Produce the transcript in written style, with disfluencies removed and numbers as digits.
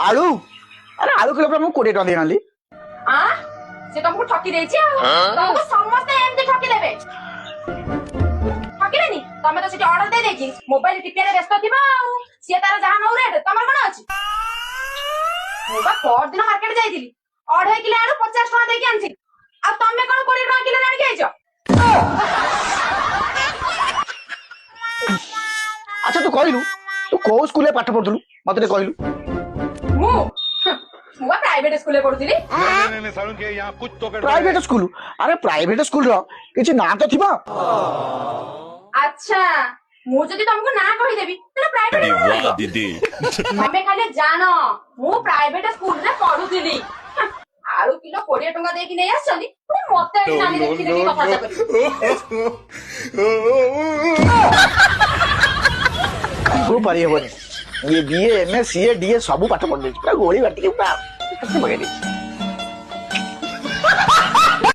ଆଳୁ ଆରେ ଆଳୁ କିଲୋ ମୁଁ 20 ଟଙ୍କା ଦେଇନାଲି। ସେ ତମକୁ ଠକି ଦେଇଛି ଆଉ ତମକୁ ସମସ୍ତେ ଏମିତି ଠକି ଦେବେ। ଠକିବେନି ତମେ ତ ସେଠି ଅର୍ଡର ଦେଇ ଦେଇକି ମୋବାଇଲ ଟିପିଆରେ ବ୍ୟସ୍ତ ଥିବ ଆଉ ସିଏ ତାର ଯାହା ନଉ ରେଟ୍ ତମର କଣ ଅଛି। ମୁଁ ବା ପରଦିନ ମାର୍କେଟ ଯାଇଥିଲି 2.5 କିଲୋ ଆଳୁ 50 ଟଙ୍କା ଦେଇକି ଆଣିଥିଲି ଆଉ ତମେ କଣ 20 ଟଙ୍କା କିଲୋ ଆଣିକି ଆଇଛ। ଆଚ୍ଛା ତୁ କହିଲୁ ତୁ କୋଉ ସ୍କୁଲରେ ପାଠ ପଢୁଥିଲୁ ମତେ ଟିକେ କହିଲୁ। ମୁଁ ବା ପ୍ରାଇଭେଟ ସ୍କୁଲରେ ପଢୁଥିଲି। ପ୍ରାଇଭେଟ ସ୍କୁଲ ଆରେ ପ୍ରାଇଭେଟ ସ୍କୁଲର କିଛି ନାଁ ତ ଥିବ। ଆଚ୍ଛା ମୁଁ ଯଦି ତମକୁ ନା କହିଦେବି ତାହେଲେ ପ୍ରାଇଭେଟ ଦିଦି ତମେ ଖାଲି ଜାଣ ମୁଁ ପ୍ରାଇଭେଟ ସ୍କୁଲରେ ପଢୁଥିଲି। ଆଳୁ କିଲୋ 20 ଟଙ୍କା ଦେଇକି ନେଇ ଆସିଛନ୍ତି ମତେ ଏଠି ନାନୀ ଦେଖି ଦେଖି କଥାବାର୍ତ୍ତା ତାକୁ ପାରି ହବନି। ଇଏ ବିଏ ଏମଏ ସିଏ ଡିଏ ସବୁ ପାଠ ପଢି ଦେଇଛି ପୁରା ଗୋଳି ବାଟିକି ପୁରା ପକେଇ ଦେଇଛି।